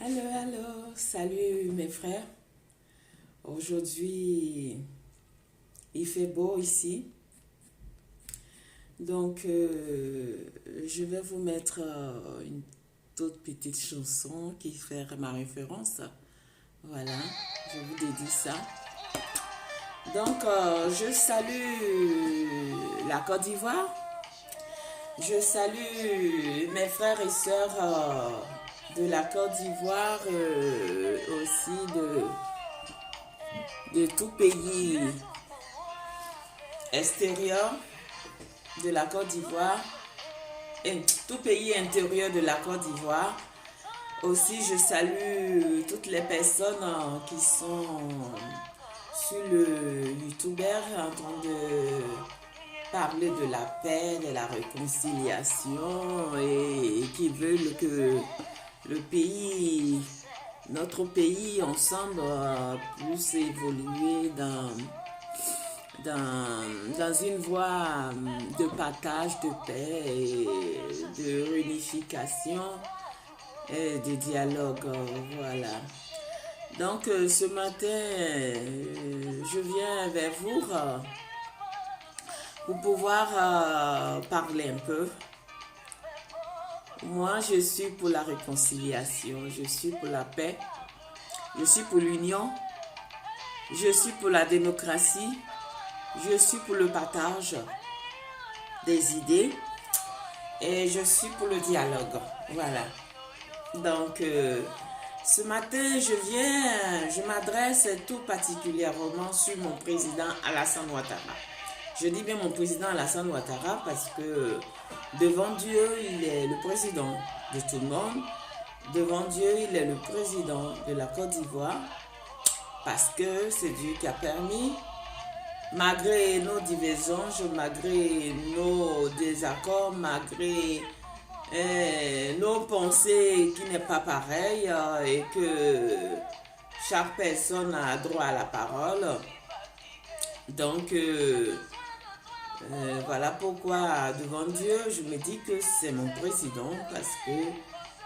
Allô, allô, salut mes frères. Aujourd'hui, il fait beau ici. Donc, je vais vous mettre une toute petite chanson qui fait ma référence. Voilà, je vous dédie ça. Donc, je salue la Côte d'Ivoire. Je salue mes frères et sœurs de la Côte d'Ivoire, aussi de tout pays extérieur de la Côte d'Ivoire, et tout pays intérieur de la Côte d'Ivoire. Aussi, je salue toutes les personnes qui sont sur le YouTuber en train de parler de la paix, de la réconciliation et qui veulent que le pays, notre pays ensemble puisse évoluer dans une voie de partage, de paix et de réunification et de dialogue. Voilà. Donc ce matin, je viens vers vous pour pouvoir parler un peu. Moi, je suis pour la réconciliation, je suis pour la paix, je suis pour l'union, je suis pour la démocratie, je suis pour le partage des idées et je suis pour le dialogue. Voilà. Donc, ce matin, je m'adresse tout particulièrement sur mon président Alassane Ouattara. Je dis bien mon président Alassane Ouattara parce que devant Dieu, il est le président de tout le monde. Devant Dieu, il est le président de la Côte d'Ivoire parce que c'est Dieu qui a permis, malgré nos divergences, malgré nos désaccords, malgré nos pensées qui n'est pas pareilles et que chaque personne a droit à la parole. Donc, voilà pourquoi devant Dieu, je me dis que c'est mon président parce que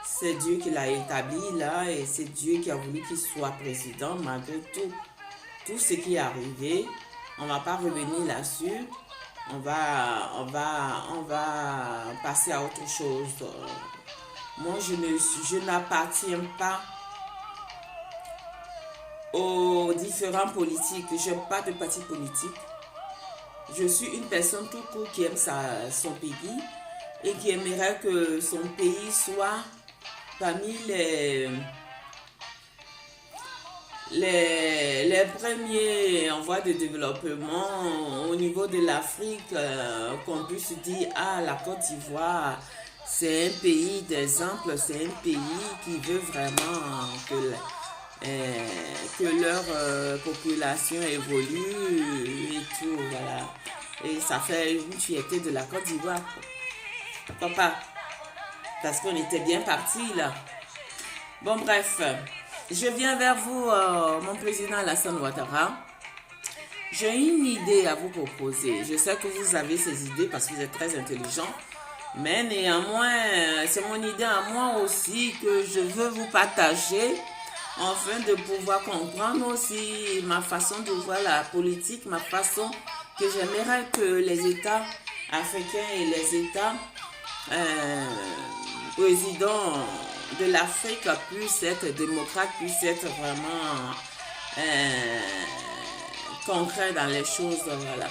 c'est Dieu qui l'a établi là et c'est Dieu qui a voulu qu'il soit président malgré tout ce qui est arrivé. On ne va pas revenir là-dessus. On va passer à autre chose. Moi, je n'appartiens pas aux différents politiques. Je n'ai pas de parti politique. Je suis une personne tout court qui aime son pays et qui aimerait que son pays soit parmi les premiers en voie de développement au niveau de l'Afrique, qu'on puisse dire, ah, la Côte d'Ivoire, c'est un pays d'exemple, c'est un pays qui veut vraiment que leur population évolue et tout, voilà. Et ça fait une fierté de la Côte d'Ivoire. Papa, parce qu'on était bien partis là. Bon, bref, je viens vers vous, mon président Alassane Ouattara. J'ai une idée à vous proposer. Je sais que vous avez ces idées parce que vous êtes très intelligent. Mais néanmoins, c'est mon idée à moi aussi que je veux vous partager afin de pouvoir comprendre aussi ma façon de voir la politique, ma façon que j'aimerais que les États africains et les États présidents de l'Afrique puissent être démocrates, puissent être vraiment concrets dans les choses. Voilà.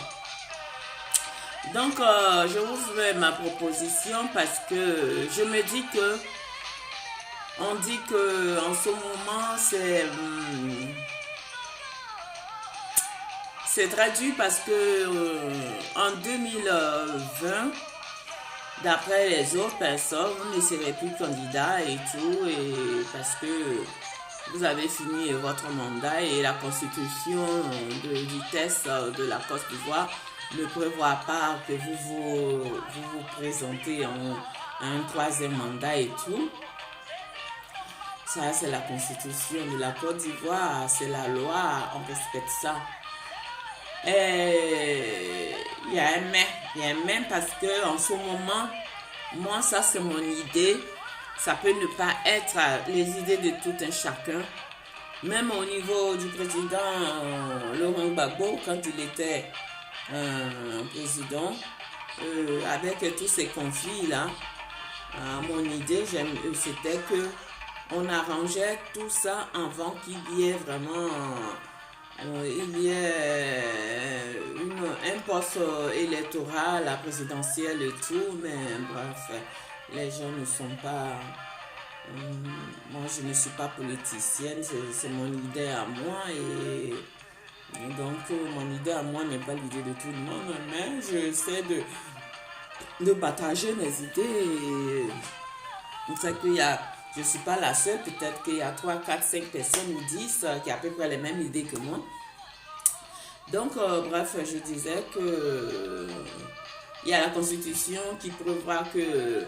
Donc, je vous fais ma proposition parce que je me dis que on dit que en ce moment c'est très dur parce que en 2020, d'après les autres personnes, vous ne serez plus candidat et tout, et parce que vous avez fini votre mandat et la constitution du test de la Côte d'Ivoire ne prévoit pas que vous présentez à un troisième mandat et tout. Ça, c'est la constitution de la Côte d'Ivoire, c'est la loi, on respecte ça. Et il y a un mais parce que en ce moment, moi, ça c'est mon idée, ça peut ne pas être les idées de tout un chacun. Même au niveau du président Laurent Gbagbo, quand il était président, avec tous ces conflits-là, mon idée, c'était que on arrangeait tout ça avant qu'il y ait vraiment un poste électoral, la présidentielle et tout, mais bref, les gens ne sont pas... moi, je ne suis pas politicienne, c'est mon idée à moi et donc mon idée à moi n'est pas l'idée de tout le monde, mais j'essaie de partager mes idées. C'est qu'il y a, je ne suis pas la seule, peut-être qu'il y a 3, 4, 5 personnes ou 10 qui ont à peu près les mêmes idées que moi. Donc, bref, je disais que il y a la Constitution qui prévoit que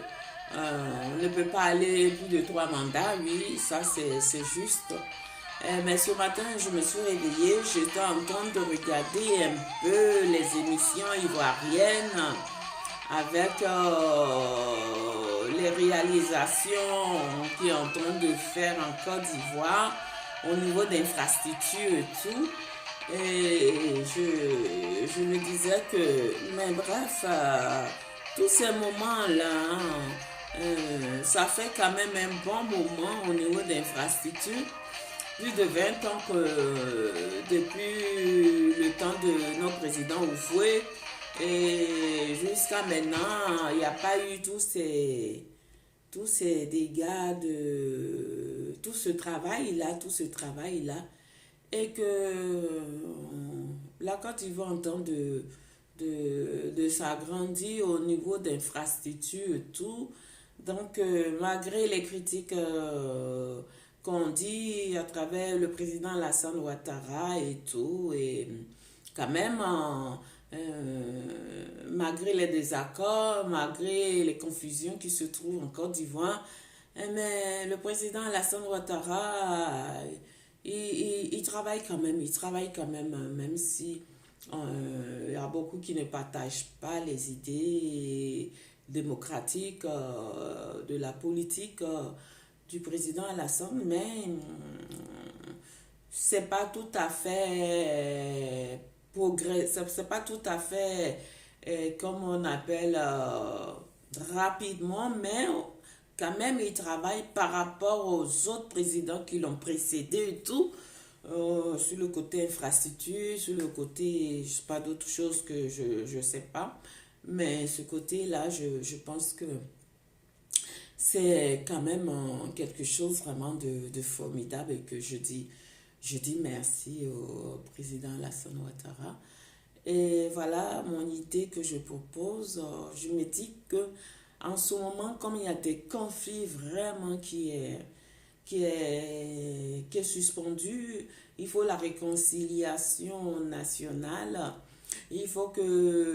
on ne peut pas aller plus de 3 mandats, oui, ça c'est juste. Mais ce matin, je me suis réveillée, j'étais en train de regarder un peu les émissions ivoiriennes avec les réalisations qu'il est en train de faire en Côte d'Ivoire au niveau d'infrastructures et tout. Et je me disais que, mais bref, tous ces moments-là, ça fait quand même un bon moment au niveau d'infrastructures. Plus de 20 ans que depuis le temps de notre président Oufoué, et jusqu'à maintenant, il n'y a pas eu tous ces dégâts de tout ce travail-là, et que la Côte d'Ivoire en train de s'agrandir au niveau d'infrastructures et tout. Donc, malgré les critiques qu'on dit à travers le président Alassane Ouattara et tout, et quand même, malgré les désaccords, malgré les confusions qui se trouvent en Côte d'Ivoire, mais le président Alassane Ouattara, il travaille quand même, même si il y a beaucoup qui ne partagent pas les idées démocratiques de la politique du président Alassane, mais c'est pas tout à fait c'est pas tout à fait comme on appelle rapidement, mais quand même il travaille par rapport aux autres présidents qui l'ont précédé et tout, sur le côté infrastructure, sur le côté, je sais pas, d'autres choses que je sais pas, mais ce côté-là, je pense que c'est quand même quelque chose vraiment de formidable et que je dis merci au président Alassane Ouattara. Et voilà mon idée que je propose. Je me dis que en ce moment, comme il y a des conflits vraiment qui est suspendu, il faut la réconciliation nationale. Il faut que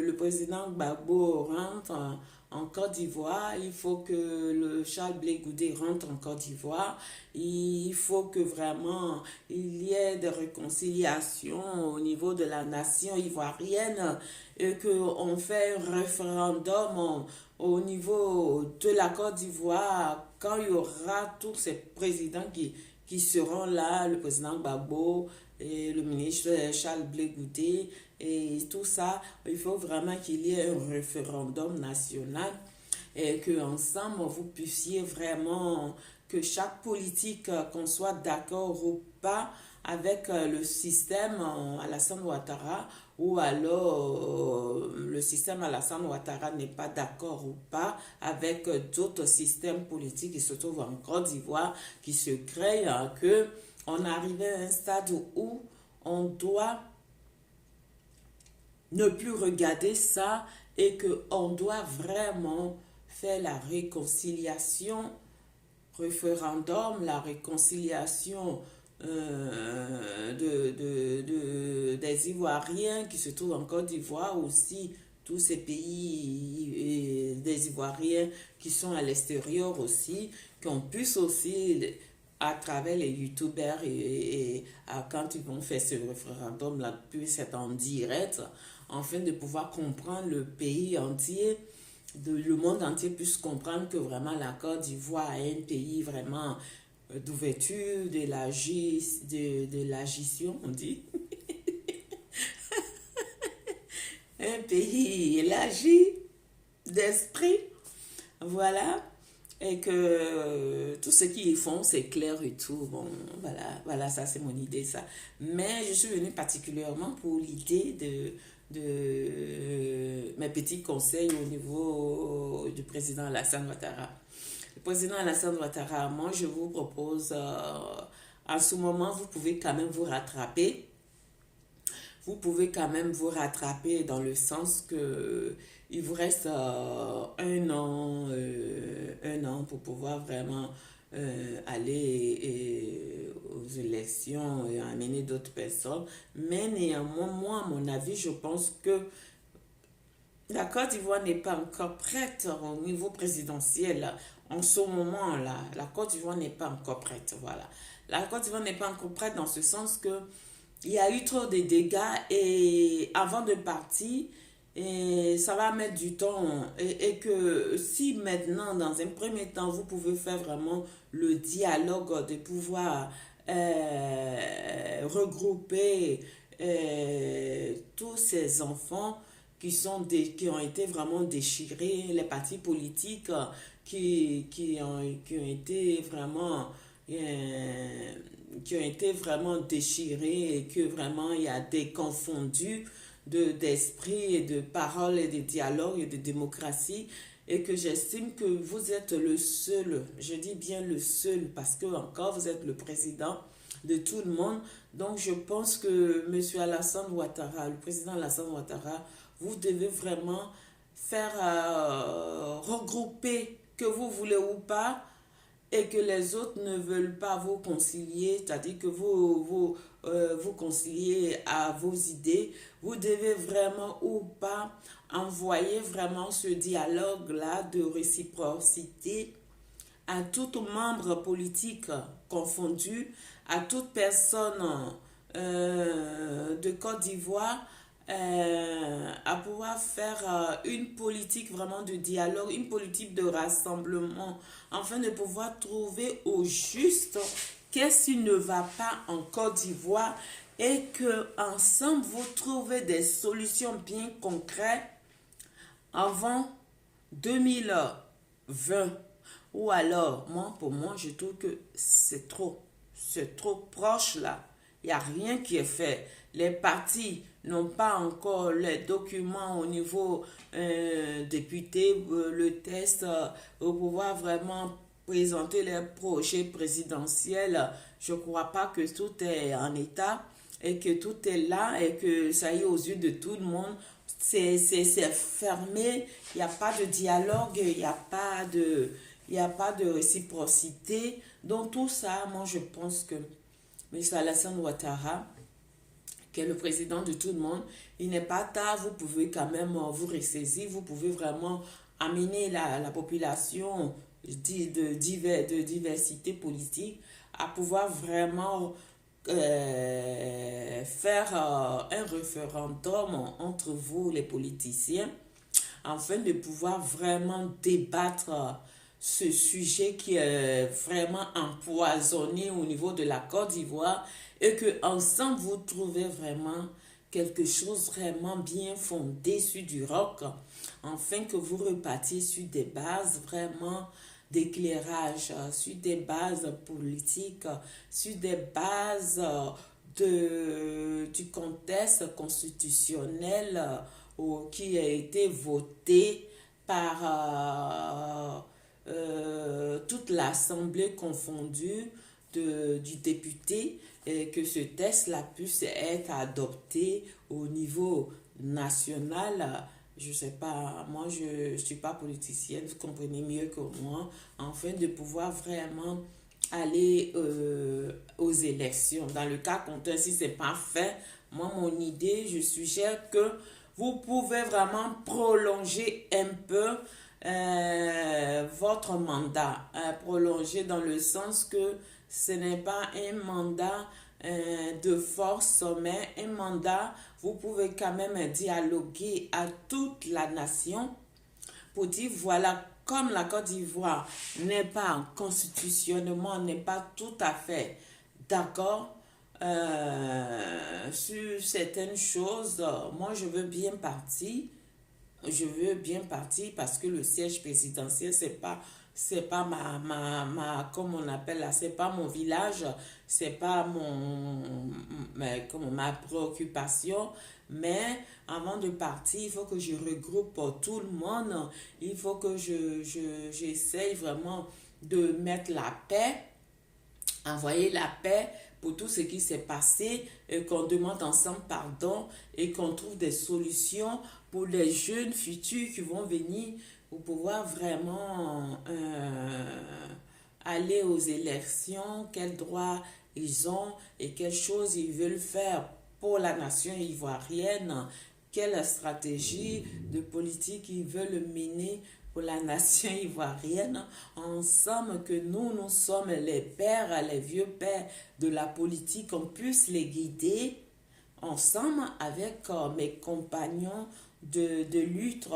le président Gbagbo rentre en Côte d'Ivoire, il faut que le Charles Blé Goudé rentre en Côte d'Ivoire, il faut que vraiment il y ait des réconciliations au niveau de la nation ivoirienne et qu'on fait un référendum au niveau de la Côte d'Ivoire quand il y aura tous ces présidents qui seront là, le président Gbagbo et le ministre Charles Blé Goudé et tout ça, il faut vraiment qu'il y ait un référendum national et que ensemble vous puissiez vraiment, que chaque politique, qu'on soit d'accord ou pas avec le système Alassane Ouattara, ou alors le système Alassane Ouattara n'est pas d'accord ou pas avec d'autres systèmes politiques qui se trouvent en Côte d'Ivoire, qui se créent, que on arrive à un stade où on doit ne plus regarder ça et qu'on doit vraiment faire la réconciliation, référendum, la réconciliation des Ivoiriens qui se trouvent en Côte d'Ivoire, aussi tous ces pays des Ivoiriens qui sont à l'extérieur aussi, qu'on puisse aussi à travers les youtubeurs et quand ils vont faire ce référendum là, puisse être en direct, afin de pouvoir comprendre le pays entier le monde entier puisse comprendre que vraiment la Côte d'Ivoire est un pays vraiment d'ouverture, de l'agitation, on dit. Un pays élargi d'esprit, voilà. Et que tout ce qu'ils font, c'est clair et tout. Bon, voilà, ça c'est mon idée, ça. Mais je suis venue particulièrement pour l'idée de mes petits conseils au niveau du président Alassane Ouattara. Le président Alassane Ouattara, moi je vous propose, en ce moment, vous pouvez quand même vous rattraper. Vous pouvez quand même vous rattraper dans le sens que il vous reste un an pour pouvoir vraiment aller aux élections et amener d'autres personnes. Mais néanmoins, moi, à mon avis, je pense que la Côte d'Ivoire n'est pas encore prête au niveau présidentiel. En ce moment-là, la Côte d'Ivoire n'est pas encore prête. Voilà. La Côte d'Ivoire n'est pas encore prête dans ce sens que il y a eu trop de dégâts et avant de partir, et ça va mettre du temps. Et que si maintenant, dans un premier temps, vous pouvez faire vraiment le dialogue de pouvoir regrouper tous ces enfants qui ont été vraiment déchirés, les partis politiques qui ont été vraiment qui ont été vraiment déchirés et que vraiment il y a des confondus d'esprit et de paroles et de dialogue et de démocratie et que j'estime que vous êtes le seul, je dis bien le seul parce que encore vous êtes le président de tout le monde. Donc je pense que M. Alassane Ouattara, le président Alassane Ouattara, vous devez vraiment faire regrouper que vous voulez ou pas et que les autres ne veulent pas vous concilier, c'est-à-dire que vous conciliez à vos idées, vous devez vraiment ou pas envoyer vraiment ce dialogue-là de réciprocité à tout membre politique confondu, à toute personne de Côte d'Ivoire, à pouvoir faire une politique vraiment de dialogue, une politique de rassemblement, afin de pouvoir trouver au juste qu'est-ce qui ne va pas en Côte d'Ivoire et que ensemble vous trouvez des solutions bien concrètes avant 2020. Ou alors, pour moi, je trouve que c'est trop proche là. Il n'y a rien qui est fait. Les partis n'ont pas encore les documents au niveau député, le test, pour pouvoir vraiment présenter les projets présidentiels. Je ne crois pas que tout est en état et que tout est là et que ça y est aux yeux de tout le monde. C'est fermé, il n'y a pas de dialogue, il n'y a pas de réciprocité. Donc tout ça, moi je pense que M. Alassane Ouattara, qui est le président de tout le monde, il n'est pas tard, vous pouvez quand même vous ressaisir, vous pouvez vraiment amener la population de diversité politique à pouvoir vraiment faire un référendum entre vous, les politiciens, afin de pouvoir vraiment débattre ce sujet qui est vraiment empoisonné au niveau de la Côte d'Ivoire et que ensemble vous trouvez vraiment quelque chose vraiment bien fondé sur du roc, afin que vous repartiez sur des bases vraiment d'éclairage, sur des bases politiques, sur des bases du contexte constitutionnel qui a été voté par toute l'Assemblée confondue du député et que ce texte-là puisse être adopté au niveau national. Je sais pas, moi je ne suis pas politicienne, vous comprenez mieux que moi, afin de pouvoir vraiment aller aux élections. Dans le cas contraire, si ce n'est pas fait, moi mon idée, je suggère que vous pouvez vraiment prolonger un peu votre mandat. Prolonger dans le sens que ce n'est pas un mandat de force, mais un mandat, vous pouvez quand même dialoguer à toute la nation pour dire, voilà, comme la Côte d'Ivoire n'est pas constitutionnellement, n'est pas tout à fait d'accord sur certaines choses, moi je veux bien partir. Je veux bien partir parce que le siège présidentiel, c'est pas comme on appelle là, c'est pas mon village, c'est pas comme ma préoccupation. Mais avant de partir, il faut que je regroupe tout le monde. Il faut que j'essaye vraiment de mettre la paix, envoyer la paix pour tout ce qui s'est passé, et qu'on demande ensemble pardon et qu'on trouve des solutions pour les jeunes futurs qui vont venir pour pouvoir vraiment aller aux élections, quels droits ils ont et quelles choses ils veulent faire pour la nation ivoirienne, quelle stratégie de politique ils veulent mener pour la nation ivoirienne. Ensemble, que nous sommes les pères, les vieux pères de la politique, on puisse les guider ensemble avec mes compagnons de lutte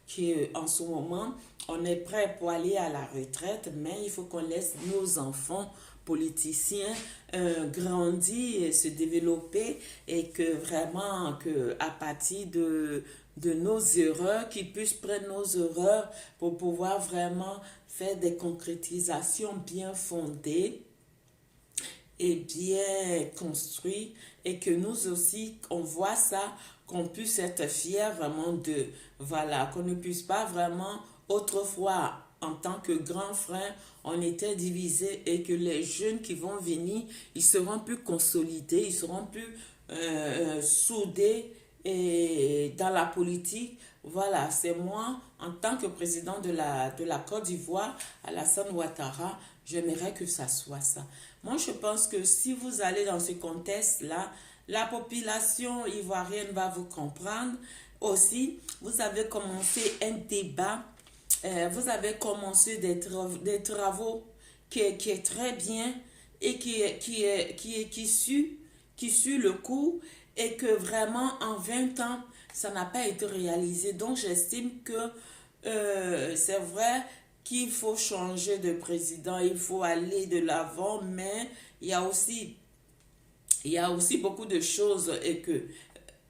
qui en ce moment, on est prêt pour aller à la retraite, mais il faut qu'on laisse nos enfants politiciens grandir et se développer et que vraiment que à partir de nos erreurs, qu'ils puissent prendre nos erreurs pour pouvoir vraiment faire des concrétisations bien fondées et bien construites et que nous aussi, on voit ça, qu'on puisse être fiers vraiment de, voilà, qu'on ne puisse pas vraiment, autrefois, en tant que grand frère, on était divisés et que les jeunes qui vont venir, ils seront plus consolidés, ils seront plus soudés et dans la politique. Voilà, c'est moi, en tant que président de la Côte d'Ivoire, Alassane Ouattara, j'aimerais que ça soit ça. Moi, je pense que si vous allez dans ce contexte-là, la population ivoirienne va vous comprendre. Aussi, vous avez commencé un débat, vous avez commencé des travaux qui est très bien et qui suit le coup et que vraiment en 20 ans, ça n'a pas été réalisé. Donc, j'estime que c'est vrai qu'il faut changer de président, il faut aller de l'avant, mais il y a aussi beaucoup de choses et que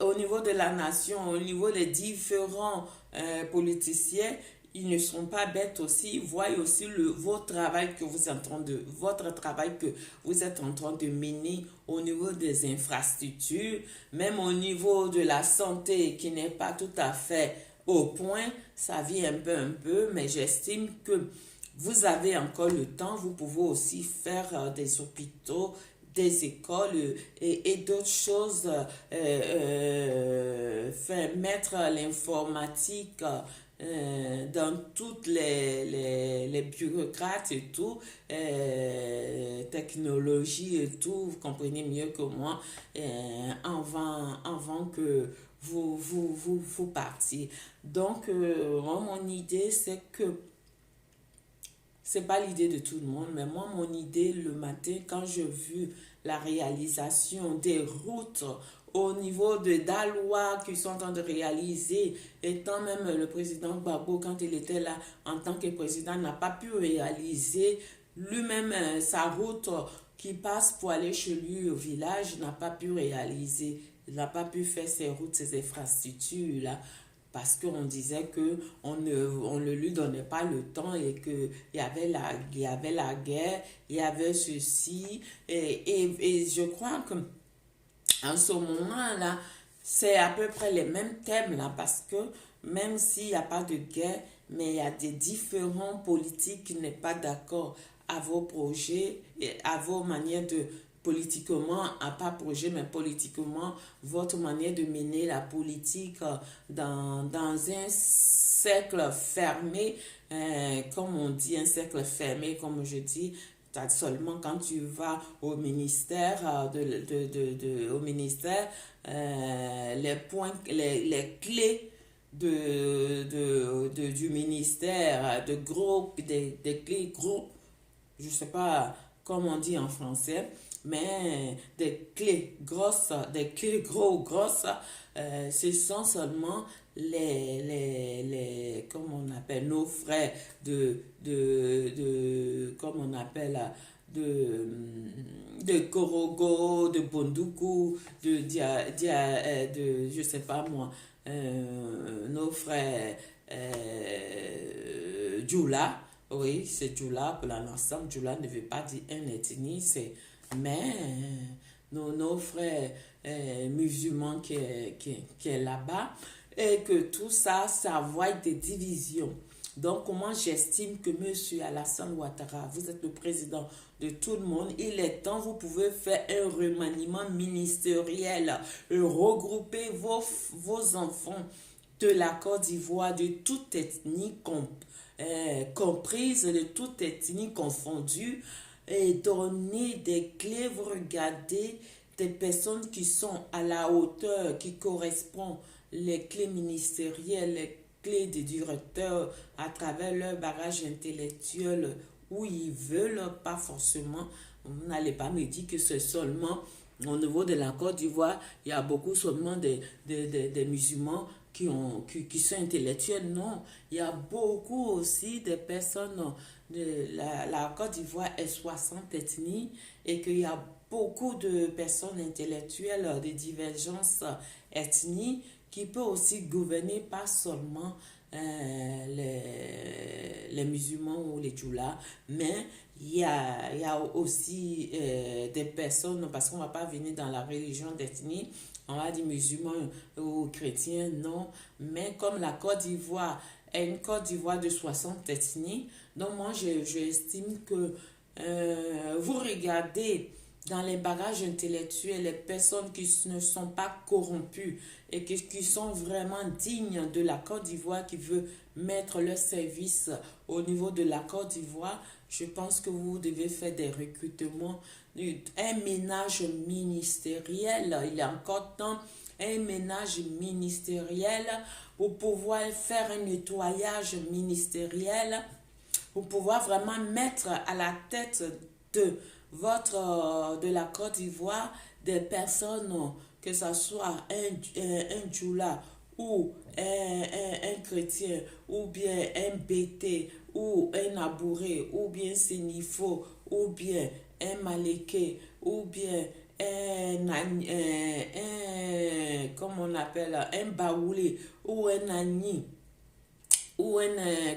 au niveau de la nation, au niveau des différents politiciens, ils ne sont pas bêtes aussi, ils voient aussi votre travail que vous êtes en train de mener au niveau des infrastructures, même au niveau de la santé qui n'est pas tout à fait au point, ça vient un peu, mais j'estime que vous avez encore le temps, vous pouvez aussi faire des hôpitaux, des écoles et d'autres choses, faire mettre l'informatique dans toutes les bureaucrates et tout, technologie et tout, vous comprenez mieux que moi, avant que vous partiez. Donc, moi, mon idée, c'est que c'est pas l'idée de tout le monde, mais moi, mon idée, le matin, quand j'ai vu la réalisation des routes au niveau de Daloa qui sont en train de réaliser, étant même le président Gbagbo, quand il était là en tant que président, n'a pas pu réaliser lui-même sa route qui passe pour aller chez lui au village, n'a pas pu réaliser, il n'a pas pu faire ses routes, ses infrastructures-là parce qu'on disait que on ne lui donnait pas le temps et qu'il y avait la guerre, il y avait ceci. Et je crois que en ce moment-là, c'est à peu près les mêmes thèmes là, parce que même s'il n'y a pas de guerre, mais il y a des différents politiques qui n'est pas d'accord à vos projets et à vos manières de politiquement, pas projet, mais politiquement, votre manière de mener la politique dans un cercle fermé, comme on dit, un cercle fermé, comme je dis, seulement quand tu vas au ministère, au ministère les clés du ministère, des clés gros, je sais pas comme on dit en français, mais des clés grosses, des clés grosses, ce sont seulement comme on appelle, nos frères comme on appelle, de Korogo, de Bonduku, je sais pas moi, nos frères Djoula, oui, c'est Djoula pour l'ensemble. Djoula ne veut pas dire un ethnie, mais nos frères musulmans qui est là-bas, et que tout ça, ça voit des divisions. Donc, comment j'estime que M. Alassane Ouattara, vous êtes le président de tout le monde, il est temps, vous pouvez faire un remaniement ministériel, regrouper vos enfants de la Côte d'Ivoire, de toute ethnie comprise, de toute ethnie confondue, et donner des clés, vous regardez des personnes qui sont à la hauteur, qui correspondent les clés ministérielles, les clés des directeurs à travers leur bagage intellectuel où ils veulent, pas forcément. Vous n'allez pas me dire que c'est seulement au niveau de la Côte d'Ivoire, il y a beaucoup seulement des musulmans qui sont intellectuels. Non, il y a beaucoup aussi de personnes de la Côte d'Ivoire est 60 ethnies et qu'il y a beaucoup de personnes intellectuelles de divergences ethniques qui peut aussi gouverner pas seulement les musulmans ou les djoulas, mais il y a aussi des personnes, parce qu'on ne va pas venir dans la religion d'ethnie, on va dire musulmans ou chrétiens, non, mais comme la Côte d'Ivoire est une Côte d'Ivoire de 60 ethnies, donc moi j'estime que vous regardez dans les bagages intellectuels, les personnes qui ne sont pas corrompues et qui sont vraiment dignes de la Côte d'Ivoire, qui veulent mettre leur service au niveau de la Côte d'Ivoire, je pense que vous devez faire des recrutements, un ménage ministériel, il est encore temps, un ménage ministériel pour pouvoir faire un nettoyage ministériel, pour pouvoir vraiment mettre à la tête de la Côte d'Ivoire des personnes, que ce soit un djoula ou un chrétien ou bien un bété ou un abouré ou bien sénifo ou bien un maléké ou bien comme on appelle, un baoulé ou un agni ou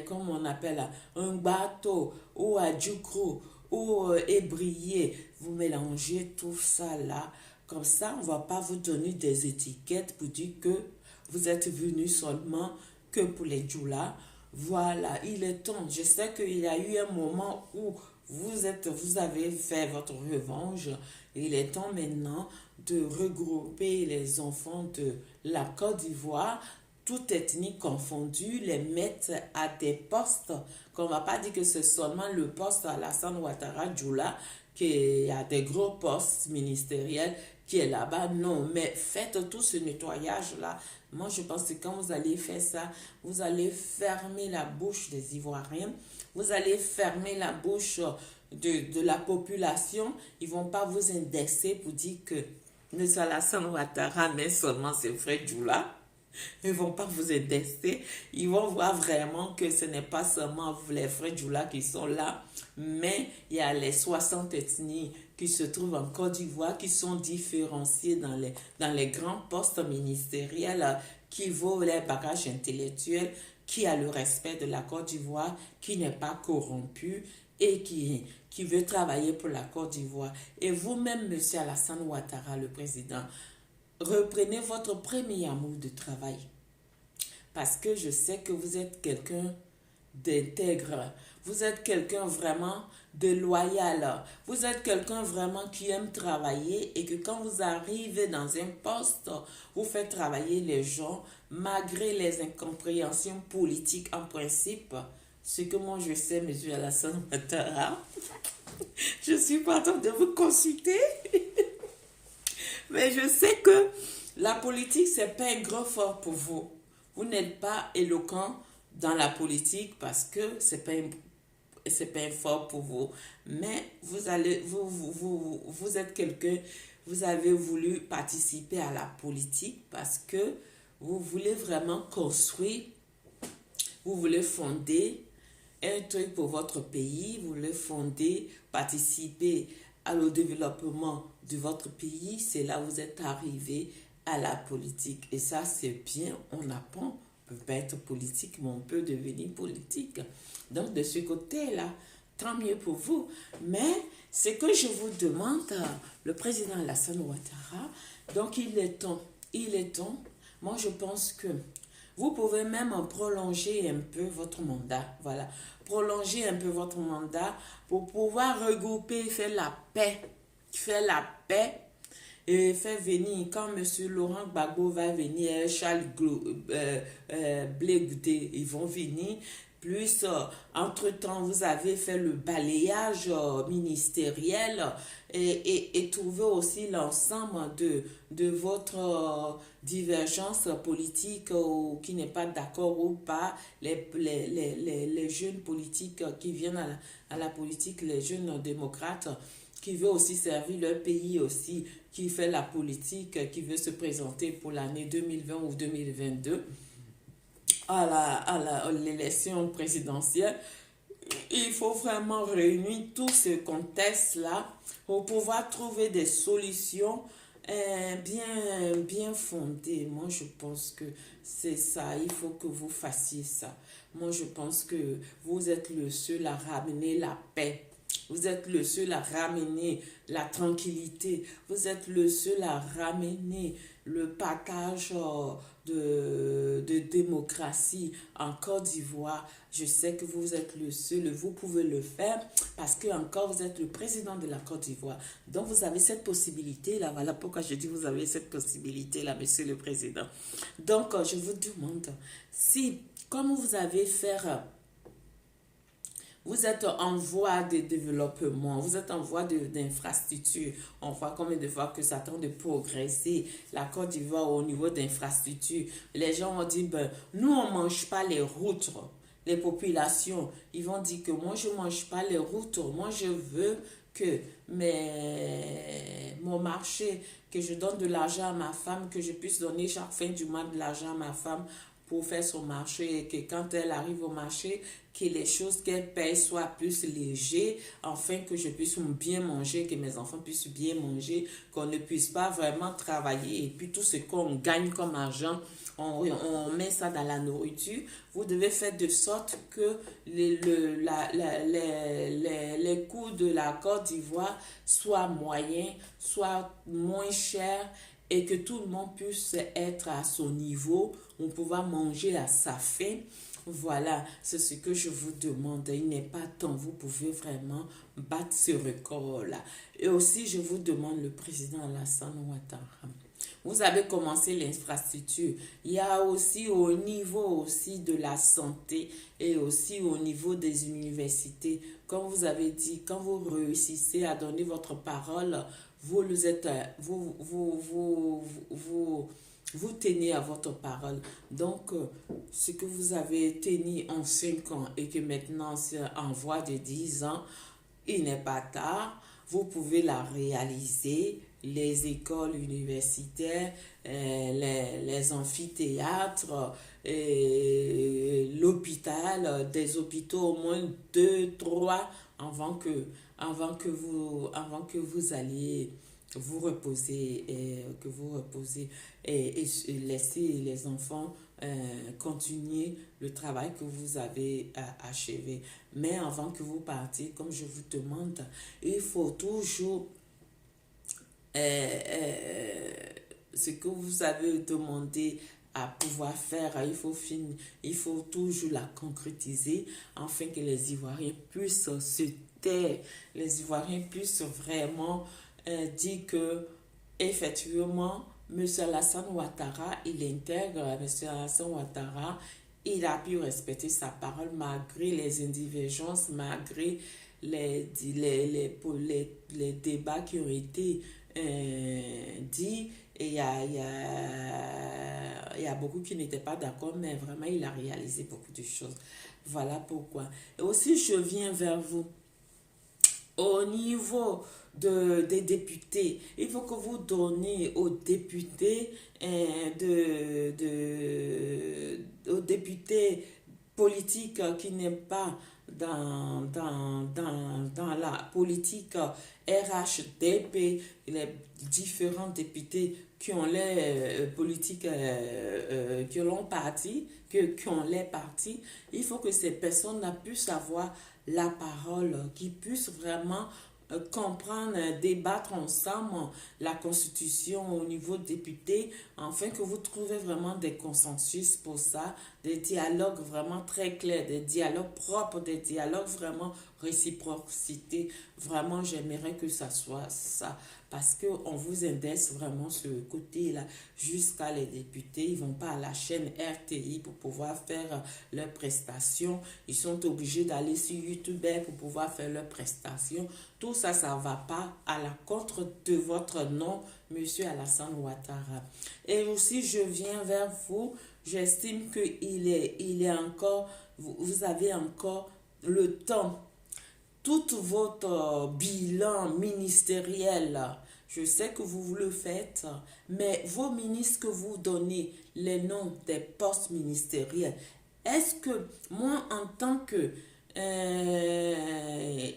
comme on appelle, un bateau ou un djoukro ou ébrier, vous mélangez tout ça là, comme ça on ne va pas vous donner des étiquettes pour dire que vous êtes venu seulement que pour les djoulas. Voilà, il est temps. Je sais qu'il y a eu un moment où vous avez fait votre revanche. Il est temps maintenant de regrouper les enfants de la Côte d'Ivoire, toute ethnie confondue, les mettre à des postes. Qu'on ne va pas dire que c'est seulement le poste Alassane Ouattara Djoula, qui a des gros postes ministériels qui est là-bas. Non, mais faites tout ce nettoyage-là. Moi, je pense que quand vous allez faire ça, vous allez fermer la bouche des Ivoiriens. Vous allez fermer la bouche de la population. Ils ne vont pas vous indexer pour dire que M. Alassane Ouattara, mais seulement ses frères Djoula. Ils ne vont pas vous indexer. Ils vont voir vraiment que ce n'est pas seulement les frères Djoula qui sont là, mais il y a les 60 ethnies qui se trouvent en Côte d'Ivoire, qui sont différenciées dans les grands postes ministériels, qui vaut les bagages intellectuels, qui a le respect de la Côte d'Ivoire, qui n'est pas corrompu et qui veut travailler pour la Côte d'Ivoire. Et vous-même, M. Alassane Ouattara, le président, reprenez votre premier amour de travail. Parce que je sais que vous êtes quelqu'un d'intègre. Vous êtes quelqu'un vraiment de loyal. Vous êtes quelqu'un vraiment qui aime travailler et que quand vous arrivez dans un poste, vous faites travailler les gens malgré les incompréhensions politiques en principe. Ce que moi je sais, M. Alassane Ouattara, je suis pas en train de vous consulter. Mais je sais que la politique, ce n'est pas un gros fort pour vous. Vous n'êtes pas éloquent dans la politique parce que ce n'est pas c'est pas un fort pour vous. Mais vous êtes quelqu'un, vous avez voulu participer à la politique parce que vous voulez vraiment construire, vous voulez fonder un truc pour votre pays, vous voulez fonder, participer au développement de votre pays. C'est là où vous êtes arrivé à la politique. Et ça, c'est bien, on apprend. On peut pas être politique, mais on peut devenir politique. Donc, de ce côté-là, tant mieux pour vous. Mais ce que je vous demande, le président Alassane Ouattara, donc il est temps, moi je pense que vous pouvez même prolonger un peu votre mandat, voilà, prolonger un peu votre mandat pour pouvoir regrouper, faire la paix et faire venir, quand M. Laurent Gbagbo va venir, Charles Blé Goudé, ils vont venir. Plus, entre-temps, vous avez fait le balayage ministériel et trouver aussi l'ensemble de votre divergence politique qui n'est pas d'accord ou pas, les jeunes politiques qui viennent à la politique, les jeunes démocrates qui veulent aussi servir leur pays aussi, qui fait la politique, qui veut se présenter pour l'année 2020 ou 2022 à l'élection présidentielle. Il faut vraiment réunir tout ce contexte-là pour pouvoir trouver des solutions bien fondées. Moi, je pense que c'est ça. Il faut que vous fassiez ça. Moi, je pense que vous êtes le seul à ramener la paix. Vous êtes le seul à ramener la tranquillité. Vous êtes le seul à ramener le partage de démocratie en Côte d'Ivoire. Je sais que vous êtes le seul, vous pouvez le faire parce que encore vous êtes le président de la Côte d'Ivoire. Donc vous avez cette possibilité-là. Voilà pourquoi je dis vous avez cette possibilité-là, monsieur le président. Donc je vous demande si, comme vous avez fait... Vous êtes en voie de développement, vous êtes en voie d'infrastructure. On voit combien de fois que ça tente de progresser. La Côte d'Ivoire au niveau d'infrastructure. Les gens vont dire, ben, nous on ne mange pas les routes. Les populations, ils vont dire que moi je ne mange pas les routes. Moi je veux que mon marché, que je donne de l'argent à ma femme, que je puisse donner chaque fin du mois de l'argent à ma femme pour faire son marché et que quand elle arrive au marché, que les choses qu'elle paye soient plus légères, afin que je puisse bien manger, que mes enfants puissent bien manger, qu'on ne puisse pas vraiment travailler et puis tout ce qu'on gagne comme argent, on met ça dans la nourriture. Vous devez faire de sorte que les coûts de la Côte d'Ivoire soient moyens, soient moins chers et que tout le monde puisse être à son niveau, on pouvoir manger à sa faim. Voilà, c'est ce que je vous demande. Il n'est pas temps, vous pouvez vraiment battre ce record-là. Et aussi, je vous demande, le président Alassane Ouattara, vous avez commencé l'infrastructure. Il y a aussi au niveau aussi de la santé et aussi au niveau des universités. Comme vous avez dit, quand vous réussissez à donner votre parole, vous tenez à votre parole. Donc, ce que vous avez tenu en 5 ans et que maintenant c'est en voie de 10 ans, il n'est pas tard. Vous pouvez la réaliser. Les écoles universitaires, les amphithéâtres, l'hôpital, des hôpitaux au moins 2, 3 avant que vous alliez vous reposer et laisser les enfants continuer le travail que vous avez achevé. Mais avant que vous partiez, comme je vous demande, il faut toujours ce que vous avez demandé à pouvoir faire, il faut toujours la concrétiser afin que les Ivoiriens puissent se taire, les Ivoiriens puissent vraiment dire que effectivement M. Alassane Ouattara, il intègre M. Alassane Ouattara, il a pu respecter sa parole malgré les divergences, malgré les débats qui ont été dit. Et il y a beaucoup qui n'étaient pas d'accord, mais vraiment, il a réalisé beaucoup de choses. Voilà pourquoi. Et aussi, je viens vers vous. Au niveau des députés, il faut que vous donniez aux députés, aux députés politiques qui n'aiment pas dans la politique RHDP, les différents députés qui ont les politiques, qui ont parti, qui ont les partis, il faut que ces personnes puissent avoir la parole, qui puissent vraiment comprendre, débattre ensemble la constitution au niveau député, afin que vous trouvez vraiment des consensus pour ça, des dialogues vraiment très clairs, des dialogues propres, des dialogues vraiment réciprocité. Vraiment, j'aimerais que ça soit ça. Parce qu'on vous indexe vraiment ce côté-là jusqu'à les députés. Ils ne vont pas à la chaîne RTI pour pouvoir faire leurs prestations. Ils sont obligés d'aller sur YouTube pour pouvoir faire leurs prestations. Tout ça, ça ne va pas à la contre de votre nom, Monsieur Alassane Ouattara. Et aussi, je viens vers vous. J'estime qu'il est encore, vous avez encore le temps. Tout votre bilan ministériel, je sais que vous le faites, mais vos ministres que vous donnez, les noms des postes ministériels, est-ce que moi, en tant que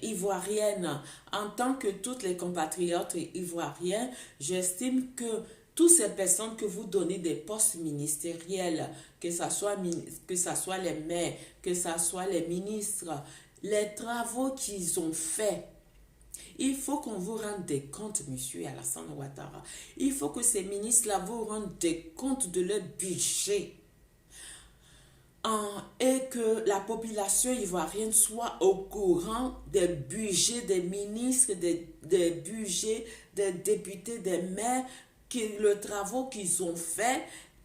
ivoirienne, en tant que toutes les compatriotes ivoiriens, j'estime que toutes ces personnes que vous donnez des postes ministériels, que ce soit les maires, que ce soit les ministres, les travaux qu'ils ont faits, il faut qu'on vous rende des comptes, monsieur Alassane Ouattara. Il faut que ces ministres-là vous rendent des comptes de leur budget. Et que la population ivoirienne soit au courant des budgets des ministres, des budgets des députés, des maires, le travaux qu'ils ont fait.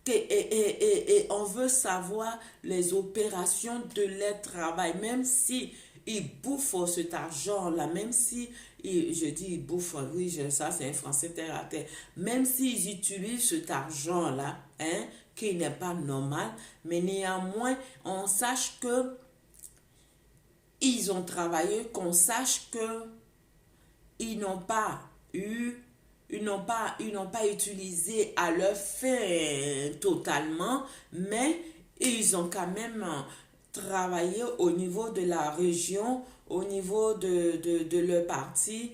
Et on veut savoir les opérations de leur travail, même si ils bouffent cet argent-là, même si, je dis ils bouffent, oui, ça c'est un français terre à terre, même s'ils utilisent cet argent-là, hein, qui n'est pas normal, mais néanmoins, on sache que ils ont travaillé, qu'on sache que ils n'ont pas eu, ils n'ont pas utilisé à leur fin totalement, mais ils ont quand même travaillé au niveau de la région, au niveau de leur parti,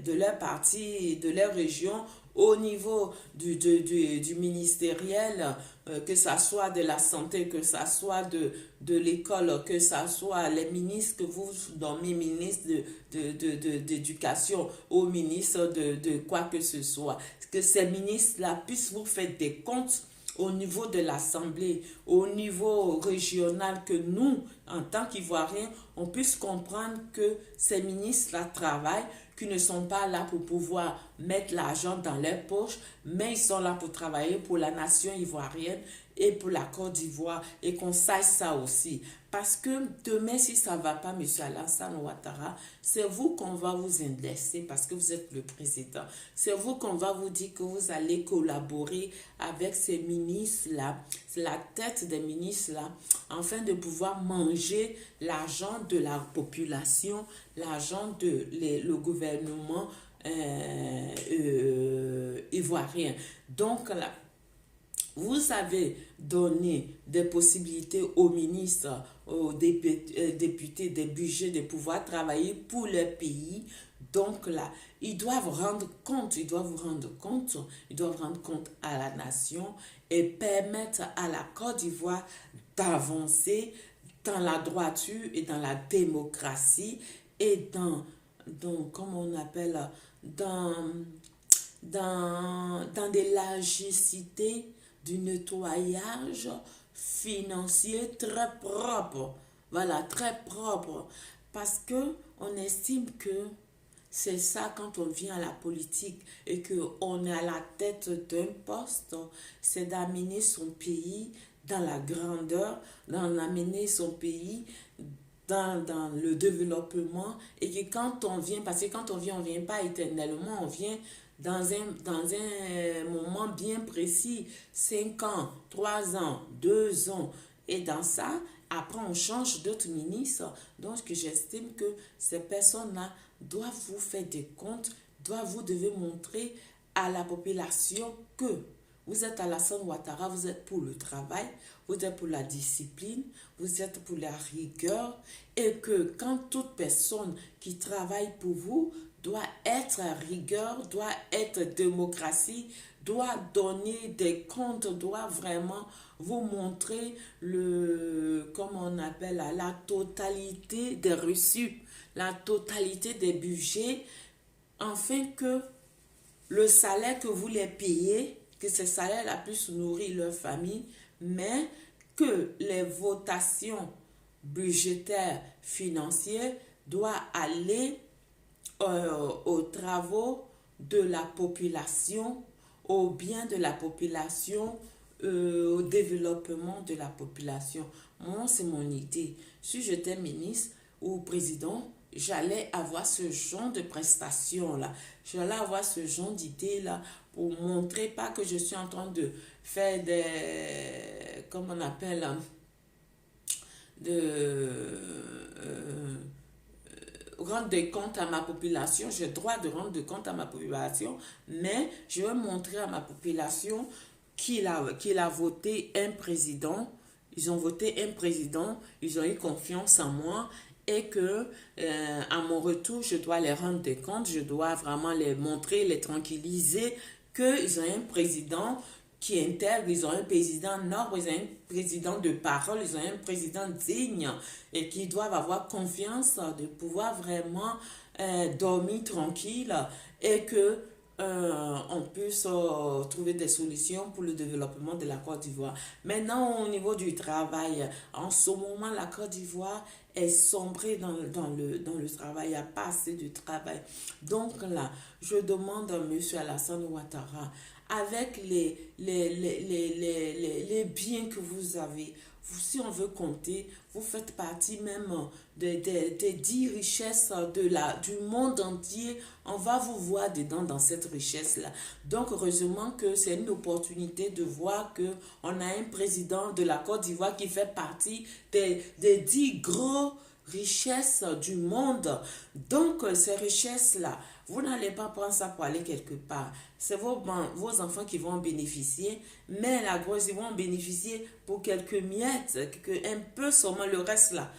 de leur région, au niveau du ministériel, que ça soit de la santé, que ça soit de l'école, que ça soit les ministres que vous nommez ministre d'éducation ou ministre de quoi que ce soit. Que ces ministres-là puissent vous faire des comptes au niveau de l'Assemblée, au niveau régional, que nous, en tant qu'Ivoiriens, on puisse comprendre que ces ministres-là travaillent, qu'ils ne sont pas là pour pouvoir mettre l'argent dans leurs poches, mais ils sont là pour travailler pour la nation ivoirienne et pour la Côte d'Ivoire, et qu'on sache ça aussi. Parce que demain, si ça ne va pas, M. Alassane Ouattara, c'est vous qu'on va vous indexer parce que vous êtes le président. C'est vous qu'on va vous dire que vous allez collaborer avec ces ministres-là, c'est la tête des ministres-là, afin de pouvoir manger l'argent de la population, l'argent de le gouvernement ivoirien. Donc, là, vous avez donné des possibilités aux ministres, aux députés, des budgets de pouvoir travailler pour le pays. Donc là, ils doivent rendre compte, ils doivent rendre compte à la nation et permettre à la Côte d'Ivoire d'avancer dans la droiture et dans la démocratie et comment on appelle, dans des laïcités, du nettoyage financier très propre. Voilà, très propre. Parce que on estime que c'est ça quand on vient à la politique et qu'on est à la tête d'un poste, c'est d'amener son pays dans la grandeur, d'amener son pays dans le développement, et que quand on vient, parce que quand on vient pas éternellement, on vient dans un moment bien précis, 5 ans, 3 ans, 2 ans. Et dans ça, après on change d'autres ministres. Donc j'estime que ces personnes-là doivent vous faire des comptes, vous devez montrer à la population que vous êtes Alassane Ouattara, vous êtes pour le travail, vous êtes pour la discipline, vous êtes pour la rigueur et que quand toute personne qui travaille pour vous doit être rigueur, doit être démocratie, doit donner des comptes, doit vraiment vous montrer comment on appelle, la totalité des reçus, la totalité des budgets, afin que le salaire que vous les payez, que ce salaire-là puisse nourrir leur famille, mais que les votations budgétaires, financières doivent aller aux travaux de la population, au bien de la population, au développement de la population. Moi, c'est mon idée. Si j'étais ministre ou président, j'allais avoir ce genre de prestations-là. J'allais avoir ce genre d'idées-là pour montrer pas que je suis en train de faire des, comment on appelle, de rendre des comptes à ma population. J'ai le droit de rendre des comptes à ma population, mais je vais montrer à ma population qu'il a voté un président. Ils ont voté un président, ils ont eu confiance en moi et que à mon retour, je dois les rendre des comptes, je dois vraiment les montrer, les tranquilliser qu'ils ont un président qui intègre, ils ont un président noble, ils ont un président de parole, ils ont un président digne et qui doivent avoir confiance de pouvoir vraiment dormir tranquille et que on puisse trouver des solutions pour le développement de la Côte d'Ivoire. Maintenant, au niveau du travail, en ce moment, la Côte d'Ivoire est sombrée dans le travail. Il n'y a pas assez de travail. Donc là, je demande à M. Alassane Ouattara, avec les biens que vous avez, si on veut compter, vous faites partie même des 10 richesses du monde entier. On va vous voir dedans dans cette richesse-là. Donc, heureusement que c'est une opportunité de voir qu'on a un président de la Côte d'Ivoire qui fait partie des 10 gros richesses du monde. Donc, ces richesses-là, vous n'allez pas prendre ça pour aller quelque part. C'est vos enfants qui vont en bénéficier, mais la grosse, ils vont en bénéficier pour quelques miettes, un peu seulement, le reste là.